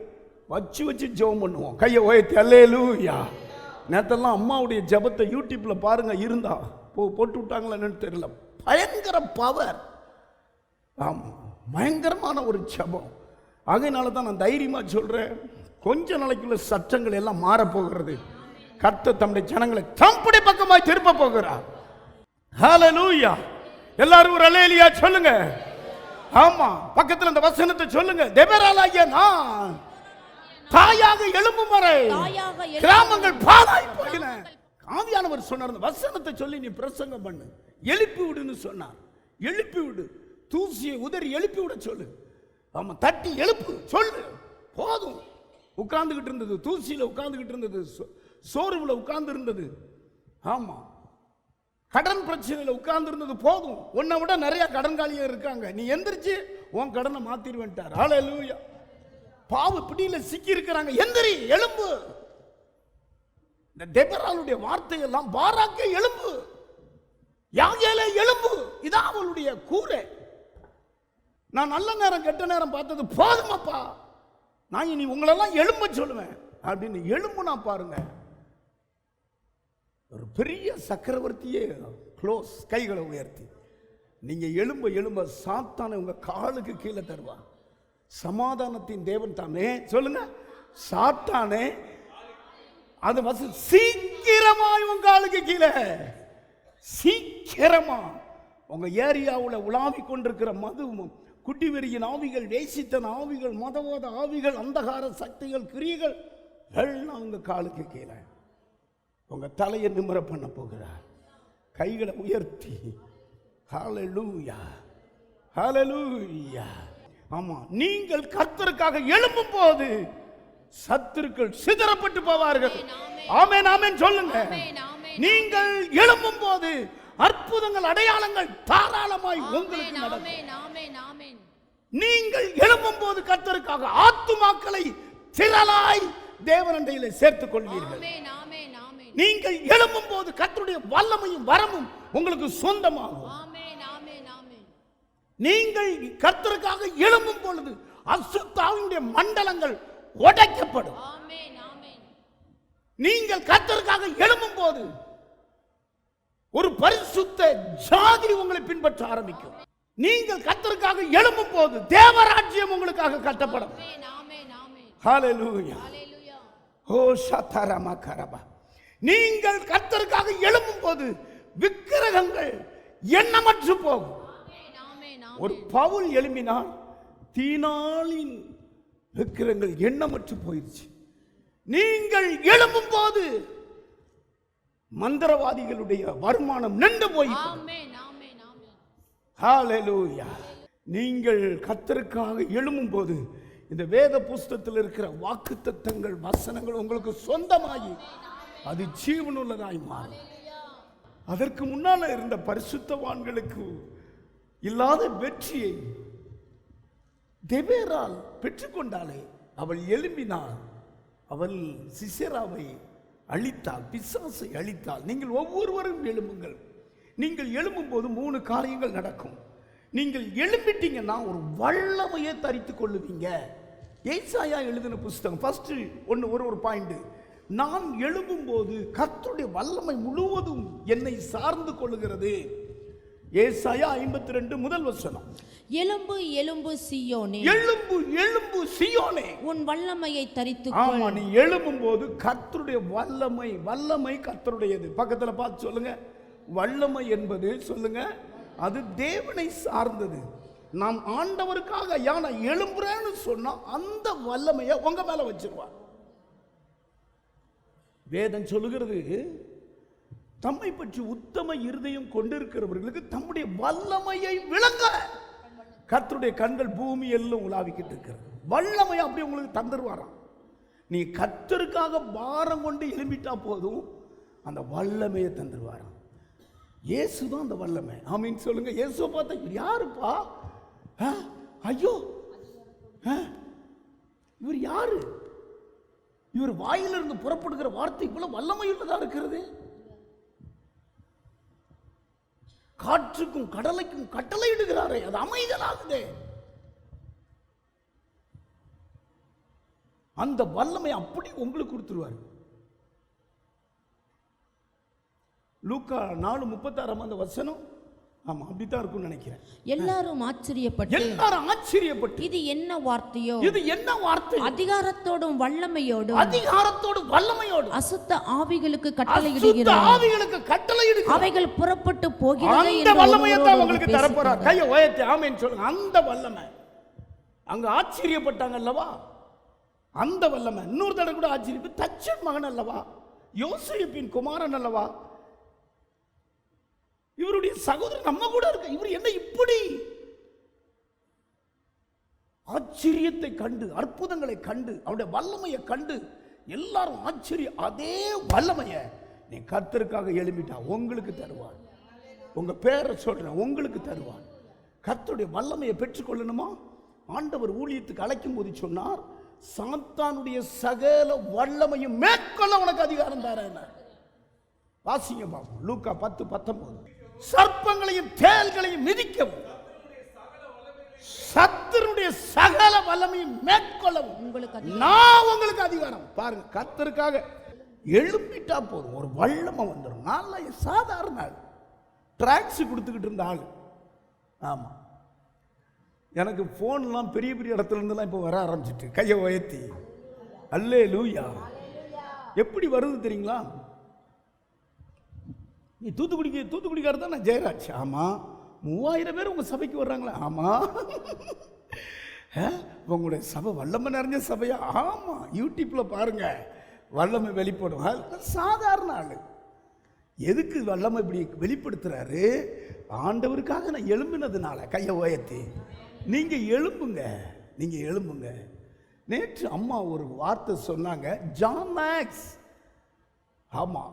வச்சு ஜெபம் பண்ணுவோம். கையை உயர்த்தி அல்லேலூயா. நேற்றெல்லாம் அம்மாவுடைய ஜெபத்தை யூடியூப்ல பாருங்க, இருந்தா போட்டு விட்டாங்களா என்னன்னு தெரியல. பயங்கர பவர். ஆமாம், பயங்கரமான ஒரு ஜெபம். அதனால தான் நான் தைரியமா சொல்றேன், கொஞ்ச நாளைக்குள்ள சட்டங்கள் எல்லாம் மாறப்போகிறது. கர்த்தர் தம்முடைய ஜனங்களை தம்முடைய பக்கமாய் திருப்ப போகிறார். ஹல்லேலூயா. எல்லாரும் ஒரு அல்லேலூயா சொல்லுங்க. ஆமா, பக்கத்துல அந்த வசனத்தை சொல்லுங்க. தெபராலாகிய நான் தாயாக எழும்பும் வரை கிராமங்கள் பாழாய் போயின. ஆவியானவர் சொன்னார், அந்த வசனத்தை சொல்லி நீ பிரசங்கம் பண்ணு, எழுப்பி விடுன்னு சொன்னார். எழுப்பி விடு, தூசியை உதறி எழுப்பி விட சொல்லு. ஆமா, தட்டி எழுப்பு சொல்லு. போதும். உட்கார்ந்துகிட்டு இருந்தது, தூசியில உட்கார்ந்துகிட்டு இருந்தது, சோர்வுல உட்கார்ந்து இருந்தது. ஆமா, கடன் பிரச்சனையில உட்கார்ந்து இருந்தது. போதும். உன்னை விட நிறைய கடன்காலிகள் இருக்காங்க, நீ எந்திரிச்சு உன் கடனை மாத்திருவேன்ட்டார். ஹல்லேலூயா. பாவ பிடியில சிக்கி இருக்கிறாங்க, எந்திரி, எழும்பு. இந்த தெபராளுடைய வார்த்தையெல்லாம் பாராக்கே எழும்பு, யாகேலே எழும்பு, இதான் அவளுடைய கூரை. நான் நல்ல நேரம் கெட்ட நேரம் பார்த்தது போதுமாப்பா, நான் இனி உங்களெல்லாம் எழும்ப சொல்லுவேன் அப்படின்னு எழும்புனா பாருங்க, ஒரு பெரிய சக்கரவர்த்தியே க்ளோஸ் கைகளை உயர்த்தி நீங்க எழும்ப எழும்ப சாத்தானை உங்க காலுக்கு கீழே தருவா. சமாதானத்தின் தேவன் தானே சொல்லுங்க, சாத்தானே அது சீக்கிரமாய் உங்க காலுக்கு கீழே, சீக்கிரமா உங்க ஏரியாவில் உலாவி கொண்டிருக்கிற மதுவும் குட்டிவெறியின் ஆவிகள், வேசித்தன ஆவிகள், மதவாத ஆவிகள், அந்தகார சக்திகள், கிரியைகள் எல்லாம் உங்க காலுக்கு கீழே உங்க தலையை நிமிர பண்ண போகிறார். கைகளை உயர்த்தி ஹல்லேலூயா ஹல்லேலூயா. ஆமா, நீங்கள் கர்த்தருக்காக எழும்பும் போது சத்துருக்கள் சிதறப்பட்டு போவார்கள். ஆமென் ஆமென் சொல்லுங்க. நீங்கள் எழும்பும் போது அற்புதங்கள் அடையாளங்கள் தாராளமாய் உங்களுக்கு நடக்கும். நீங்கள் எழும்பும் போது கர்த்தருக்காக ஆத்துமாக்களை திரளாய் தேவனண்டையிலே சேர்த்துக் கொள்வீர்கள். நீங்கள் எழும்பும் போது கர்த்தருடைய வல்லமையும் வரமும் உங்களுக்கு சொந்தமாகும். நீங்கள் கர்த்தருக்காக எழும்பும் பொழுது அசுத்தாவினுடைய மண்டலங்கள் உடைக்கப்படும். நீங்கள் கர்த்தருக்காக எழும்பும் போது ஒரு பரிசுத்த ஜாதி உங்களை பின்பற்ற ஆரம்பிக்கும். நீங்கள் கர்த்தருக்காக எழும்பும் போது தேவராஜ்யம் உங்களுக்காக கட்டப்படும். ஹல்லேலூயா. ஓ சதரமா கரபா. நீங்கள் கர்த்தருக்காக எழும்பும் போது விக்கிரகங்கள் எண்ணமற்று போகும். ஒரு பவுல் எழும்பினால் தீனாளின் விக்கிரகங்கள் எண்ணமற்று போயிடுச்சு. நீங்கள் எழும்பும் போது மந்திரவாதிகளுடைய வருமானம் நின்று போயிற்று. ஹல்லேலூயா. நீங்கள் கர்த்தருக்காக எழும்பும் போது இந்த வேத புஸ்தகத்தில் இருக்கிற வாக்குத்தத்தங்கள் வசனங்கள் உங்களுக்கு சொந்தமாகி அது ஜீவனுள்ளதாய் மாறும். அதற்கு முன்னால இருந்த பரிசுத்தவான்களுக்கு இல்லாத வெற்றியை தெபேரால் பெற்றுக்கொண்டாலே அவள் எழும்பினாள். அவள் சிசெராவை அழித்தாள், பிசாசை அழித்தாள். நீங்கள் ஒவ்வொருவரும் எழும்புங்கள். நீங்கள் எழும்பும் போது 3 காரியங்கள் நடக்கும். நீங்கள் எழும்பிட்டீங்கன்னா ஒரு வல்லமையை தரித்துக் கொள்ளுவீங்க. ஏசாயா எழுதின புஸ்தகம் ஃபர்ஸ்ட் ஒரு பாயிண்ட், நான் எழும்பும் போது கர்த்தருடைய வல்லமை முழுவதும் என்னை சார்ந்து கொள்ளுகிறது. ஏசாயா 52 முதல் வசனம். எழும்பு எழும்பு சீயோனே, எழும்பு எழும்பு சீயோனே, உன் வல்லமையை தரித்துக்கொள். ஆமா, நீ எழும்பும் போது கர்த்தருடைய வல்லமை, வல்லமை கர்த்தருடையது. பக்கத்துல பார்த்து சொல்லுங்க, வல்லமை என்பது சொல்லுங்க அது தேவனை சார்ந்தது. நாம் ஆண்டவருக்காக யானை எழும்புறேன்னு சொன்னா அந்த வல்லமையை உங்க மேல வச்சிருவார். வேதம் சொல்லுகிறது, தம்மை பற்றி உத்தம இருதயம் கொண்டிருக்கிறவர்களுக்கு தம்முடைய வல்லமையை விளங்க கர்த்தருடைய கண்கள் பூமி எல்லாம் உலாவிக்கிட்டு இருக்கிறது. வல்லமையை அப்படி உங்களுக்கு தந்துருவாராம். நீ கர்த்தருக்காக பாரம் கொண்டு எழும்பிட்டா போதும், அந்த வல்லமையை தந்துருவாராம். இயேசுதான் அந்த வல்லமை. ஆமீன் சொல்லுங்க. இயேசுவை பார்த்தா இவர் யாருப்பா, ஐயோ இவர் யாரு, இவர் வாயிலிருந்து புறப்படுகிற வார்த்தை போல வல்லமை உள்ளதா இருக்கிறது. காற்றுக்கும் கடலைக்கும் கட்டளை இடுகிறாரே, அது அமைதலாகுதே. அந்த வல்லமை அப்படி உங்களுக்கு கொடுத்துருவார். லூக்கா 4:36 அந்த வசனம். ஆமா, அப்படித்தான் இருக்கும்னு நினைக்கிறேன். எல்லாரும் ஆச்சரியப்பட்டு இது என்ன வார்த்தையோ, இது என்ன வார்த்தை, அதிகாரத்தோடும் வல்லமையோடும் அசுத்த ஆவிகளுக்கு கட்டளையிடுகிறார், அவைகள் புறப்பட்டு போகிறது. அந்த வல்லமையை தான் உங்களுக்கு தரப்போறார். கையை உயர்த்தி ஆமென் சொல்லுங்க. அந்த வல்லமை அங்க ஆச்சரியப்பட்டாங்க அல்லவா, அந்த வல்லமை. இன்னொரு தடவை கூட ஆச்சரிப்பு, தச்சன் மகன் அல்லவா, யோசேப்பின் குமாரன் அல்லவா, இவருடைய சகோதரன் நம்ம கூட இருக்க, இவர் என்ன இப்படி ஆச்சரியத்தை கண்டு, அற்புதங்களை கண்டு, அவருடைய வல்லமையை கண்டு எல்லாரும் ஆச்சரியம். அதே வல்லமையை நீ கர்த்தருக்காக எழும்பிட்டா உங்களுக்கு தருவார். உங்க பேரை சொல்றேன், உங்களுக்கு தருவார். கர்த்தருடைய வல்லமையை பெற்றுக்கொள்ளணுமா? ஆண்டவர் ஊழியத்துக்கு அழைக்கும் போது சொன்னார், சாத்தானுடைய சகல வல்லமையும் மேற்கொள்ள உனக்கு அதிகாரம் தரேன். வாசிங்க பாப்போம், லூக்கா 10:19. சர்ப்பங்களையும் தேள்களையும் மிதிக்கவும் சத்துருடைய சகல வல்லமையும் மேற்கொள்ளவும் உங்களுக்கு நான் உங்களுக்கு அதிகாரம். பாருங்க, கர்த்தருக்காக எழும்பிட்டா போதும், ஒரு வல்லமை வந்துடும். நான் சாதாரண ஆள், டிராக்ஸ் கொடுத்துக்கிட்டு இருந்த ஆள். ஆமா, எனக்கு போன்லாம் பெரிய பெரிய இடத்துல இருந்தெல்லாம் இப்போ வர ஆரம்பிச்சிட்டு, கையை உயர்த்தி அல்லேலூயா. எப்படி வருது தெரியுங்களா? நீ தூத்துக்குடிக்காரர் தான் நான் ஜெயராஜ். ஆமா. 3000 பேர் உங்க சபைக்கு வர்றாங்களா? ஆமா. உங்களுடைய சபை வல்லமை நிறைஞ்ச சபையா? ஆமா. யூடியூப்ல பாருங்க, வல்லமை வெளிப்படும். சாதாரண ஆளு. எதுக்கு வல்லமை இப்படி வெளிப்படுத்துறாரு? ஆண்டவருக்காக நான் எழும்பினதுனால. கையை உயர்த்தி நீங்க எழும்புங்க, நீங்க எழும்புங்க. நேற்று அம்மா ஒரு வார்த்தை சொன்னாங்க, ஜான் மேக்ஸ். ஆமா,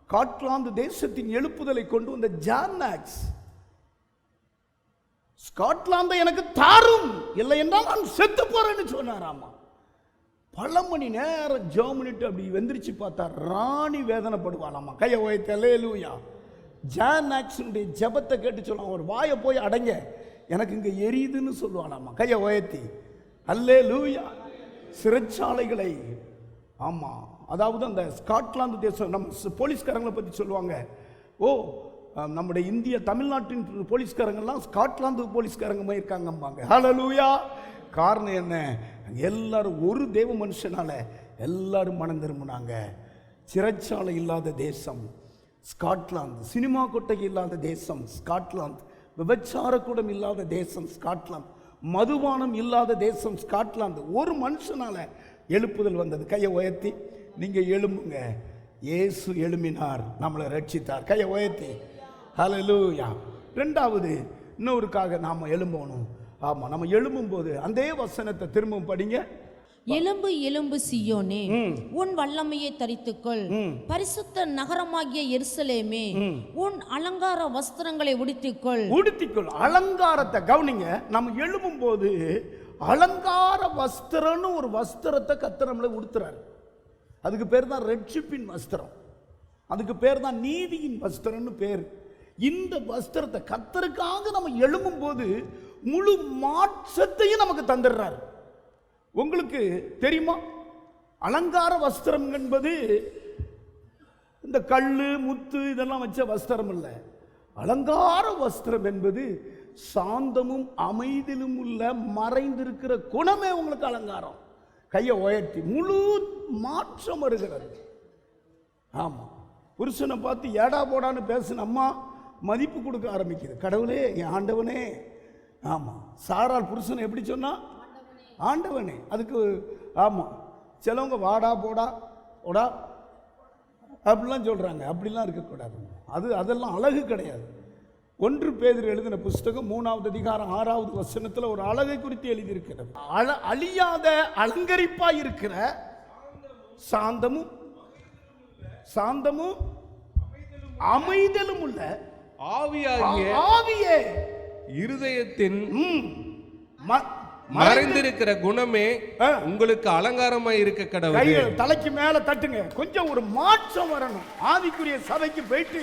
ஸ்காட்லாந்து தேசத்தின் எழுப்புதலை கொண்டு வந்த ஜான் மேக்ஸ். ஸ்காட்லாந்தை எனக்கு தாரும், இல்லை என்றால் நான் செத்து போறேன்னு சொன்னாராமா. பல மணி நேரம் ஜெர்மனிட்டு அப்படி வெந்திரிச்சு பார்த்தா ராணி வேதனைப்படுவாளாமா. கையை உயர்த்தி அல்லேலூயா. ஜான் மேக்ஸினுடைய ஜெபத்தை கேட்டு சொல்லுவான், ஒரு வாயை போய் அடங்க, எனக்கு இங்க எரியுதுன்னு சொல்லுவானாமா. கையை உயர்த்தி அல்லேலூயா. சிறைச்சாலைகளை, ஆமா, அதாவது அந்த ஸ்காட்லாந்து தேசம், நம்ம போலீஸ்காரங்களை பற்றி சொல்லுவாங்க. ஓ, நம்முடைய இந்திய தமிழ்நாட்டின் போலீஸ்காரங்கள்லாம் ஸ்காட்லாந்து போலீஸ்காரங்க இருக்காங்கம்பாங்க. ஹல்லேலூயா. காரணம் என்ன? எல்லாரும் ஒரு தேவ மனுஷனால எல்லாரும் மனம் திரும்பினாங்க. சிறைச்சாலை இல்லாத தேசம் ஸ்காட்லாந்து, சினிமா கொட்டகை இல்லாத தேசம் ஸ்காட்லாந்து, விபச்சார கூடம் இல்லாத தேசம் ஸ்காட்லாந்து, மதுபானம் இல்லாத தேசம் ஸ்காட்லாந்து. ஒரு மனுஷனால எழுப்புதல் வந்தது. கையை உயர்த்தி நீங்க எழும்புங்க. இயேசு எழும்பினார், நம்மளை ரட்சித்தார். கையை உயர்த்தி ஹல்லேலூயா. ரெண்டாவது, இன்னொருக்காக நாம எழும்பணும். ஆமா, நம்ம எழும்பும் போது அந்த வசனத்தை திரும்பவும் படிங்க. எலும்பு எலும்பு சீயோனே, உன் வல்லமையை தரித்துக்கொள். பரிசுத்த நகரமாகிய எருசலேமே, உன் அலங்கார வஸ்திரங்களை உடுத்திக்கொள். அலங்காரத்தை கவனிங்க. நம்ம எழும்பும் போது அலங்கார வஸ்திரம்னு ஒரு வஸ்திரத்தை கர்த்தர் நம்மளை உடுத்துறாரு. அதுக்கு பேர் தான் ரட்சிப்பின் வஸ்திரம், அதுக்கு பேர் தான் நீதியின் வஸ்திரம்னு பேர். இந்த வஸ்திரத்தை கர்த்தருக்காக நம்ம எழும்பும் போது முழு மாற்றத்தையும் நமக்கு தந்துடுறாரு. உங்களுக்கு தெரியுமா, அலங்கார வஸ்திரம் என்பது இந்த கல்லு முத்து இதெல்லாம் வச்ச வஸ்திரம் இல்லை. அலங்கார வஸ்திரம் என்பது சாந்தமும் அமைதியிலும் உள்ள மறைந்திருக்கிற குணமே உங்களுக்கு அலங்காரம். கையை உயர்த்தி முழு மாற்றம் வருகிறது. ஆமா, புருஷனை பார்த்து ஏடா போடான்னு பேசுன அம்மா மதிப்பு கொடுக்க ஆரம்பிக்குது. கடவுளே, என் ஆண்டவனே. ஆமா, சாரால் புருஷனை எப்படி சொன்னா? ஆண்டவனே. அதுக்கு ஆமா, சிலவங்க வாடா போடா ஓடா அப்படிலாம் சொல்றாங்க. அப்படிலாம் இருக்கக்கூடாது. அதெல்லாம் அழகு கிடையாது. 1 பேதுரு எழுதின புஸ்தகம் 3வது அதிகாரம் 6வது வசனத்தில் ஒரு அழகை குறித்து எழுதியிருக்கிறது. அழியாத அலங்கரிப்பாய் இருக்கிற சாந்தமும் அமைதலும் உள்ள ஆவியே இருதயத்தின் மறைந்திருக்கிற குணமே உங்களுக்கு அலங்காரமாய் இருக்க கடவுளே. தலைக்கு மேல தட்டுங்க. கொஞ்சம் ஒரு மாற்றம் வரணும். ஆவிக்குரிய சபைக்கு போயிட்டு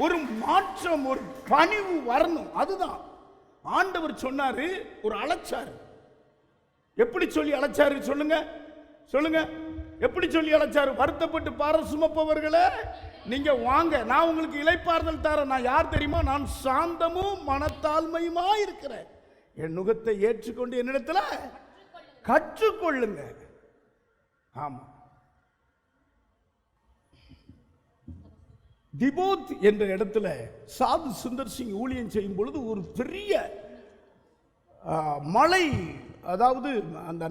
ஒரு மாற்றம், ஒரு பணிவு வரணும். அதுதான் ஆண்டவர் சொன்னாரு. ஒரு அழைச்சாரு. எப்படி சொல்லி அழைச்சாரு சொல்லுங்க, சொல்லுங்க. எப்படி சொல்லி அழைச்சாரு? வருத்தப்பட்டு பாரம் சுமப்பவர்களே நீங்க வாங்க, நான் உங்களுக்கு இளைப்பாறுதல் தரேன். நான் யார் தெரியுமா? நான் சாந்தமும் மனத்தாழ்மையுமா இருக்கிறேன். என் நுகத்தை ஏற்றுக்கொண்டு என்னிடத்துல கற்றுக்கொள்ளுங்க. ஆமா, திபோத் என்ற இடத்துல சாது சுந்தர் சிங் ஊழியம் செய்யும் பொழுது ஒரு பெரிய மலை, அதாவது அந்த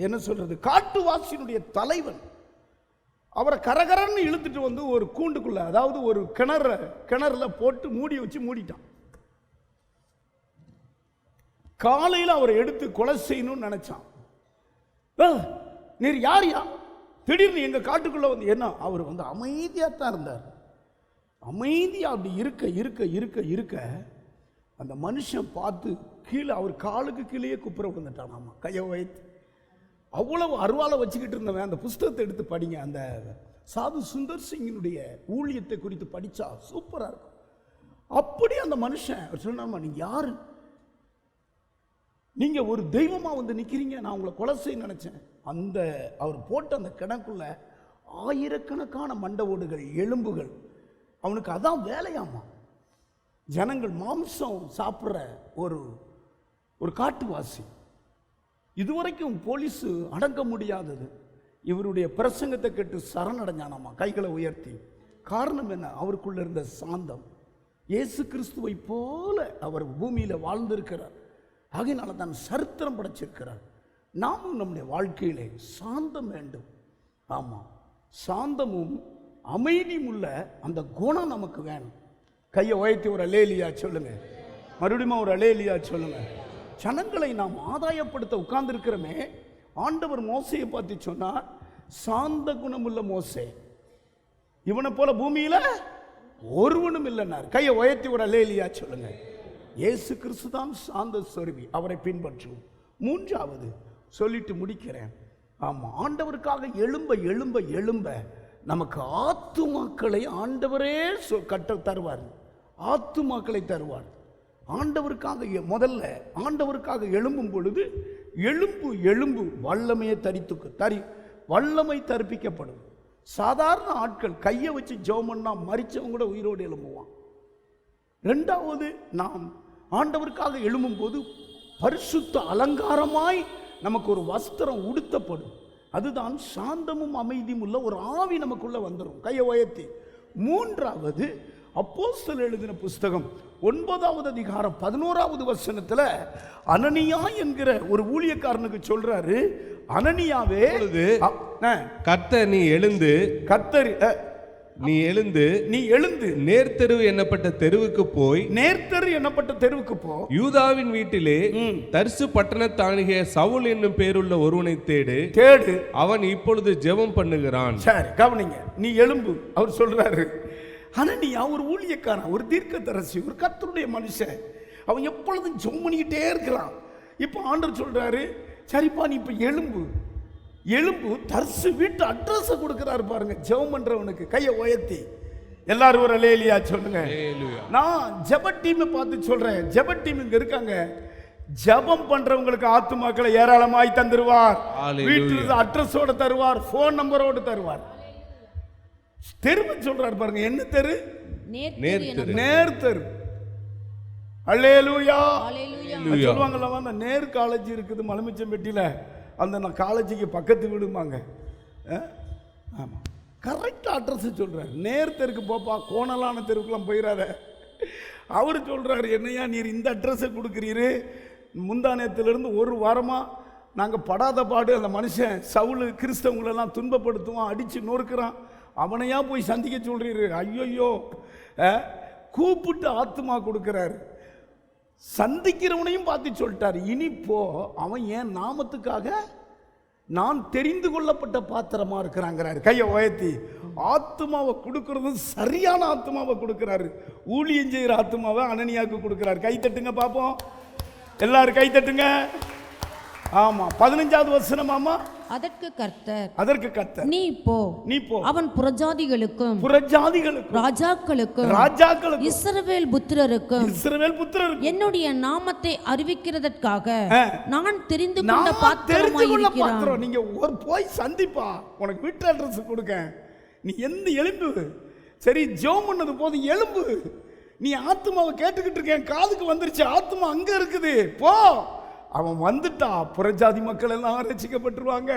என்ன சொல்றது, காட்டுவாசியினுடைய தலைவன் அவரை கரகரன்னு இழுத்துட்டு வந்து ஒரு கூண்டுக்குள்ள, அதாவது ஒரு கிணறுல போட்டு மூடி வச்சு மூடிட்டான். காலையில் அவரை எடுத்து கொலை செய்யணும்னு நினைச்சான். நீர் யாரியா? திடீர்னு எங்க காட்டுக்குள்ள வந்து என்ன? அவர் வந்து அமைதியாத்தான் இருந்தார். அமைதியா அப்படி இருக்க இருக்க இருக்க இருக்க அந்த மனுஷன் பார்த்து கீழே, அவர் காலுக்கு கீழே குப்புற விழுந்துட்டான். ஆமா, கையை வைத்து அவ்வளவு அருவாலை வச்சுக்கிட்டு இருந்தவன். அந்த புஸ்தகத்தை எடுத்து படிங்க. அந்த சாது சுந்தர் சிங்கினுடைய ஊழியத்தை குறித்து படிச்சா சூப்பரா இருக்கும். அப்படி அந்த மனுஷன் சொன்னாமா, நீங்க யாரு? நீங்க ஒரு தெய்வமா வந்து நிக்கிறீங்க, நான் உங்களை கொலை செய்ய நினைச்சேன். அந்த அவர் போட்ட அந்த கிணக்குள்ள ஆயிரக்கணக்கான மண்ட ஓடுகள், எலும்புகள். அவனுக்கு அதான் வேலையாமா. ஜனங்கள் மாம்சம் சாப்பிட்ற ஒரு காட்டுவாசி. இதுவரைக்கும் போலீஸ் அடங்க முடியாதது. இவருடைய பிரசங்கத்தை கேட்டு சரணடைஞ்சானாமா கைகளை உயர்த்தி. காரணம் என்ன? அவருக்குள்ள இருந்த சாந்தம். இயேசு கிறிஸ்துவை போல அவர் பூமியில வாழ்ந்திருக்கிறார். ஆகையினால தான் சரித்திரம் படைச்சிருக்கிறார். நாமும் நம்முடைய வாழ்க்கையிலே சாந்தம் வேண்டும். ஆமா, சாந்தமும் அமைதியும் உள்ள அந்த குணம் நமக்கு வேணும். கையை உயர்த்தி ஒரு அல்லேலியா சொல்லுங்க. மறுபடியும் ஒரு அல்லேலியா சொல்லுங்க. ஜனங்களை நாம் ஆதாயப்படுத்த உட்கார்ந்து இருக்கிறோமே. ஆண்டவர் மோசையை பார்த்து சொன்னார், சாந்த குணமுள்ள மோசே, இவனை போல பூமியில ஒருவனும் இல்லைன்னார். கையை உயர்த்தி ஒரு அல்லேலியா சொல்லுங்க. இயேசு கிறிஸ்து தான் சாந்த சொருவி, அவரை பின்பற்றுவோம். மூன்றாவது சொல்லிட்டு முடிக்கிறேன். ஆமா, ஆண்டவருக்காக எழும்ப எழும்ப எழும்ப நமக்கு ஆத்துமாக்களை ஆண்டவரே கட்ட தருவார். ஆத்துமாக்களை தருவார். ஆண்டவருக்காக முதல்ல ஆண்டவருக்காக எழும்பும் பொழுது எலும்பு எலும்பு வல்லமையை வல்லமை தரிப்பிக்கப்படும். சாதாரண ஆட்கள் கையை வச்சு ஜெபம் பண்ணா மரிச்சவங்க கூட உயிரோடு எழும்புவான். இரண்டாவது, நாம் ஆண்டவருக்காக எழும்பும் போது பரிசுத்த அலங்காரமாய் நமக்கு ஒரு வஸ்திரம் உடுத்தப்படும். அதுதான் சாந்தமும் அமைதியும் உள்ள ஒரு ஆவி நமக்குள்ள வந்துடும். கையை உயர்த்தி. மூன்றாவது, அப்போஸ்தலர் எழுதின புஸ்தகம் 9வது அதிகாரம் 11வது வசனத்துல அனனியா என்கிற ஒரு ஊழியக்காரனுக்கு சொல்றாரு, அனனியாவே, கர்த்தர் நீ எழுந்து நேர்த்தெரு என்னப்பட்ட தெருவுக்கு போய் யூதாவின் வீட்டிலே தர்சு பட்டணத்தானிய சவுல் என்னும் பேருள்ள ஒருவனை தேடு. அவன் இப்பொழுது ஜெபம் பண்ணுகிறான். சரி, கவனிங்க. நீ எழும்பு அவர் சொல்றாரு. அனனியா ஒரு ஊழியக்காரன், ஒரு தீர்க்கதரிசி, ஒரு கர்த்தருடைய மனுஷன். அவன் எப்பொழுதும் ஜெபம் பண்ணிக்கிட்டே இருக்கிறான். இப்போ ஆண்டவர் சொல்றாரு, சரிப்பா நீ இப்ப எழும்பு தர்சு வீட்டு அட்ரஸ் கொடுக்கிறாரு பாருங்க ஜெபம் பண்றவனுக்கு. கையை உயர்த்தி எல்லாரும் ஒரு அல்லேலியா சொல்லுங்க. நான் ஜெப டீமை பார்த்து சொல்றேன். ஜெப டீம் இங்க இருக்காங்க. ஜெபம் பண்றவங்களுக்கு ஆத்துமாக்களை ஏராளமாய் தந்துருவார். வீட்டுல அட்ரஸோட தருவார், போன் நம்பரோடு தருவார். தெருவு சொல்றாரு பாருங்க. என்ன தெரு? நேர்தெரு. அல்லேலூயா. சொல்லுவாங்கல்ல, அந்த நேர் காலேஜ் இருக்குது மலமிச்சம்பட்டியில, அந்த நான் காலேஜுக்கு பக்கத்து விடுமாங்க. ஆமாம், கரெக்டாக அட்ரஸ் சொல்கிறார். நேர் தெருக்கு போப்பா, கோணலான தெருவுக்குலாம் போயிடாத. அவர் சொல்கிறாரு, என்னையா நீர் இந்த அட்ரஸை கொடுக்குறீரு? முந்தானத்திலிருந்து ஒரு வாரமாக நாங்கள் படாத பாடு. அந்த மனுஷன் சவுல் கிறிஸ்தவங்களெல்லாம் துன்பப்படுத்துவான், அடித்து நொறுக்கிறான். அவனையா போய் சந்திக்க சொல்கிறீரு? ஐயோயோ, கூப்பிட்டு ஆத்துமா கொடுக்குறாரு. சந்திக்கிறவனையும் பார்த்து சொல்லிட்டார், இனிப்போ அவன் ஏன் நாமத்துக்காக நான் தெரிந்து கொள்ளப்பட்ட பாத்திரமா இருக்கிறாங்கிறாரு. கையை உயர்த்தி. ஆத்துமாவை கொடுக்கறதும் சரியான ஆத்துமாவை கொடுக்கிறாரு. ஊழியம் செய்கிற ஆத்துமாவை அனனியாவுக்கு கொடுக்கிறாரு. கை தட்டுங்க பாப்போம், எல்லாரும் கை தட்டுங்க. ஆமா, 15வது வசனம். ஆமா, அதற்கு கர்த்தர் நீ போ அவன் புறஜாதிகளுக்கும் ராஜாக்களுக்கும் இஸ்ரவேல் புத்திரருக்கும் என்னுடைய நாமத்தை அறிவிக்கிறதற்காக நான் தெரிந்து கொண்ட பாத்திரமாய் இருக்கிறான். நீங்க ஒரு போய் சந்திப்பா, உனக்கு வீட்டு அட்ரஸ் கொடுக்க. நீ எந்த எலும்பு சரி ஜெபம் பண்ணது போது எலும்பு. நீ ஆத்துமாவை கேட்டுக்கிட்டு இருக்கேன், காதுக்கு வந்துருச்சு, ஆத்துமா அங்க இருக்குது, போ. அவன் வந்துட்டா புறஜாதி மக்கள் எல்லாம் ரட்சிக்கப்பட்டுருவாங்க.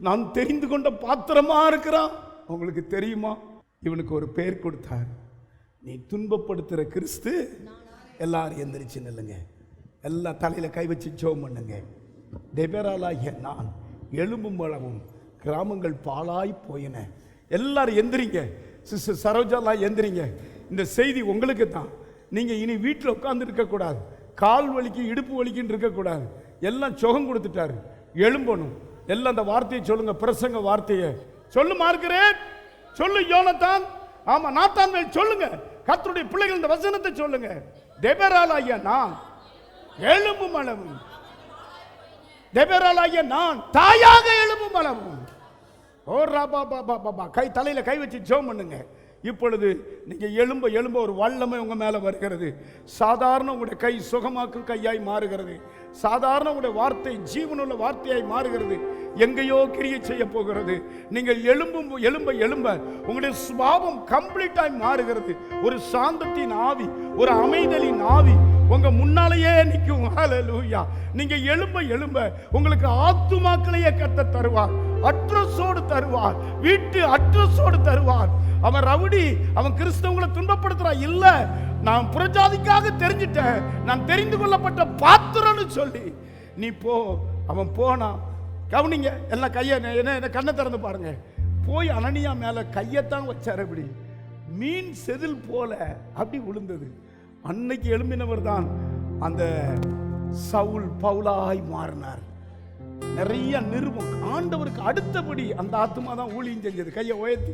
நான் தெரிந்து கொண்ட பாத்திரமா இருக்கிறான். உங்களுக்கு தெரியுமா, இவனுக்கு ஒரு பெயர் கொடுத்தார், நீ துன்பப்படுத்துற கிறிஸ்து. எல்லாரும் எந்திரிச்சு நில்லுங்க, எல்லா தலையில கை வச்சு ஜெபம் பண்ணுங்க. டெபராலாகிய நான் எலும்பும் அளவும் கிராமங்கள் பாழாய் போயின. எல்லாரும் எந்திரிங்க. சிஸ்டர் சரோஜாலாம் எந்திரிங்க. இந்த செய்தி உங்களுக்கு தான். நீங்க இனி வீட்டில் உட்கார்ந்து இருக்கக்கூடாது, கால் வலிக்கு இடுப்பு வலிக்குன்னு இருக்கக்கூடாது. எல்லாம் சுகம் கொடுத்துட்டாரு, எழும்பணும். எல்லாம் அந்த வார்த்தையை சொல்லுங்க, பிரசங்க வார்த்தையை சொல்லு. மார்க்கிறேன் சொல்லு, யோனத்தான், ஆமா நாத்தான் சொல்லுங்க. கர்த்தருடைய பிள்ளைகள் இந்த வசனத்தை சொல்லுங்க. டெபராலாகிய நான் எழும்பும் அளவும், டெபராலாகிய நான் தாயாக எழும்பும் அளவும். ஓ ராபா பாபா பாபா. கை தலையில கை வச்சு ஜெபம் பண்ணுங்க. இப்பொழுது நீங்க எழும்ப எழும்ப ஒரு வல்லமை உங்க மேல வருகிறது. சாதாரண உங்களுடைய கை சுகமாக்கும் கையாய் மாறுகிறது. சாதாரண உங்களுடைய வார்த்தை ஜீவனுள்ள வார்த்தையாய் மாறுகிறது. எங்கேயோ கிரியை செய்ய போகிறது. நீங்கள் எழும்பும் எழும்ப எழும்ப உங்களுடைய சுபாவம் கம்ப்ளீட்டாய் மாறுகிறது. ஒரு சாந்தத்தின் ஆவி, ஒரு அமைதலின் ஆவி உங்க முன்னாலேயே நிற்கும். ஹல்லேலூயா. நீங்க எழும்ப எழும்ப உங்களுக்கு ஆத்துமாக்களையே கர்த்தர் தருவார். அட்ரஸோடு தருவார். வீட்டு அட்ரஸோடு தருவார். அவன் ரவுடி, அவன் கிறிஸ்தவங்களை துன்பப்படுத்துறா இல்ல, நான் புறஜாதிக்காக தெரிஞ்சிட்டேன், நான் தெரிந்து கொள்ளப்பட்ட பாத்திரன்னு சொல்லி நீ போ. அவன் போனா கவனிங்க, எல்லாம் கையை என்ன கண்ணை திறந்து பாருங்க. போய் அனனியா மேல கையத்தான் வச்சார். அப்படி மீன் செதில் போல அப்படி விழுந்தது. அன்னைக்கு எழும்பினவர் தான் அந்த சவுல் பவுலாய் மாறினார். நிறைய நிருபம் ஆண்டவருக்கு அடுத்தபடி அந்த ஆத்துமா தான் ஊழியம் செஞ்சது. கையை உயர்த்தி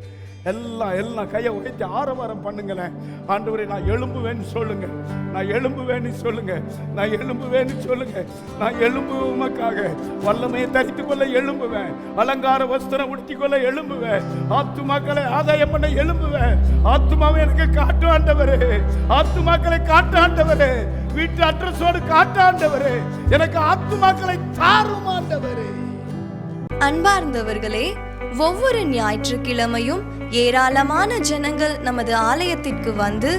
எல்லாம் கையை உயர்த்தி ஆரவாரம் பண்ணுங்களேன். ஆண்டவரே நான் எழும்புவேன்னு சொல்லுங்க, நான் எழும்புவேன்னு சொல்லுங்க, நான் எழும்புவேன்னு சொல்லுங்க. நான் எழும்புவதற்காக வல்லமையை தரித்து கொள்ள எழும்புவேன். அலங்கார வஸ்திரம் உடுத்தி கொள்ள எழும்புவேன். ஆத்துமாக்களை ஆதாயம் பண்ண எழும்புவேன். ஆத்துமாவை எனக்கு காட்டு ஆண்டவரே, ஆத்துமாக்களை காட்டு ஆண்டவரே, வீட்டு அட்ரஸோடு காட்டு ஆண்டவரே, எனக்கு ஆத்துமாக்களை தாரும் ஆண்டவரே. அன்பார்ந்தவர்களே, ஒவ்வொரு ஞாயிற்றுக்கிழமையும் ஏராளமான ஜனங்கள் நமது ஆலயத்திற்கு வந்து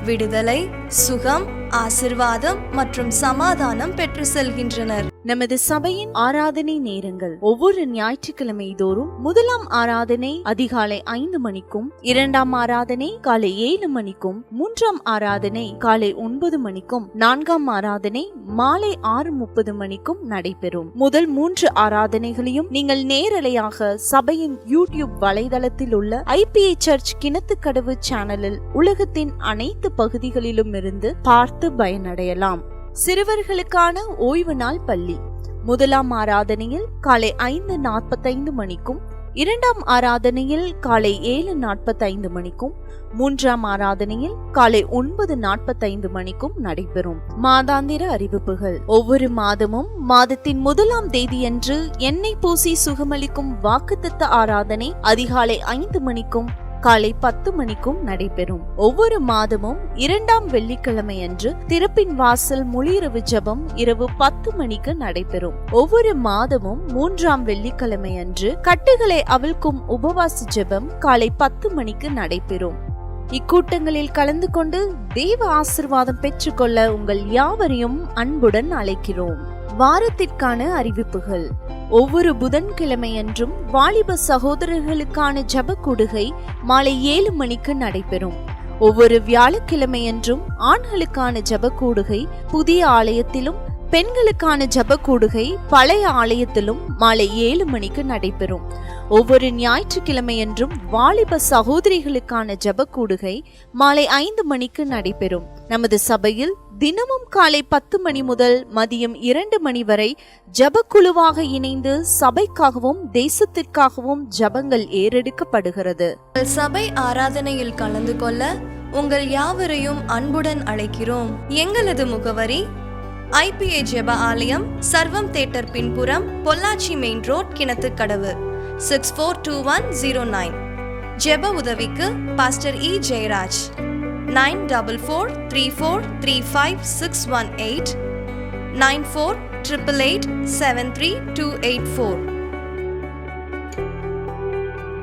விடுதலை, சுகம், ஆசிர்வாதம் மற்றும் சமாதானம் பெற்று செல்கின்றனர். நமது சபையின் ஆராதனை நேரங்கள் ஒவ்வொரு ஞாயிற்றுக்கிழமை தோறும் முதலாம் ஆராதனை அதிகாலை 5 மணிக்கும், இரண்டாம் ஆராதனை காலை 7 மணிக்கும், மூன்றாம் ஆராதனை காலை 9 மணிக்கும், நான்காம் ஆராதனை மாலை 6:30 மணிக்கும் நடைபெறும். முதல் 3 ஆராதனைகளையும் நீங்கள் நேரலையாக சபையின் யூடியூப் வலைதளத்தில் உள்ள IPA சர்ச் கிணத்துக்கடவு சேனலில் உலகத்தின் அனைத்து பகுதிகளிலும் இருந்து பார்த்து பயனடையலாம். சிறுவர்களுக்கான ஓய்வு நாள் பள்ளி முதலாம் ஆராதனையில் காலை 5:45 மணிக்கும், இரண்டாம் ஆராதனையில் காலை 7:45 மணிக்கும், மூன்றாம் ஆராதனையில் காலை 9:45 மணிக்கும் நடைபெறும். மாதாந்திர அறிவிப்புகள். ஒவ்வொரு மாதமும் மாதத்தின் 1ஆம் தேதியன்று எண்ணெய் பூசி சுகமளிக்கும் வாக்குத்தத்த ஆராதனை அதிகாலை 5 மணிக்கும் காலை 10 மணிக்கும் நடைபெறும். ஒவ்வொரு மாதமும் 2ஆம் வெள்ளிக்கிழமை அன்று திறப்பின் வாசல் முழிரவு ஜெபம் இரவு 10 மணிக்கு நடைபெறும். ஒவ்வொரு மாதமும் 3ஆம் வெள்ளிக்கிழமை அன்று கட்டுகளை அவிழ்க்கும் உபவாச ஜெபம் காலை 10 மணிக்கு நடைபெறும். இக்கூட்டங்களில் கலந்து கொண்டு தேவ ஆசீர்வாதம் பெற்றுக்கொள்ள உங்கள் யாவரையும் அன்புடன் அழைக்கிறோம். வாரத்திற்கான அறிவிப்புகள். ஒவ்வொரு புதன்கிழமையன்றும் வாலிப சகோதரர்களுக்கான ஜெப கூடுகை மாலை 7 மணிக்கு நடைபெறும். ஒவ்வொரு வியாழக்கிழமையன்றும் ஆண்களுக்கான ஜெப கூடுகை புதிய ஆலயத்திலும், பெண்களுக்கான ஜெப கூடுகை பழைய ஆலயத்திலும் மாலை 7 மணிக்கு நடைபெறும். ஒவ்வொரு ஞாயிற்றுக்கிழமையன்றும் வாலிப சகோதரிகளுக்கான ஜெப கூடுகை மாலை 5 மணிக்கு நடைபெறும். நமது சபையில் தினமும் காலை 10 மணி முதல் மதியம் 2 மணி வரை ஜெபக்குழுவாக இணைந்து சபைக்காகவும் தேசத்திற்காகவும் ஜெபங்கள் ஏறெடுக்கப்படுகிறது. சபை ஆராதனையில் கலந்து கொள்ள உங்கள் யாவரையும் அன்புடன் அழைக்கிறோம். எங்களது முகவரி IPA ஜெப ஆலயம், சர்வம் தியேட்டர் பின்புறம், பொள்ளாச்சி மெயின் ரோட், கிணத்துக்கடவு 642109. ஜெப உதவிக்கு பாஸ்டர் E. ஜெயராஜ் 9443435618 9488873284.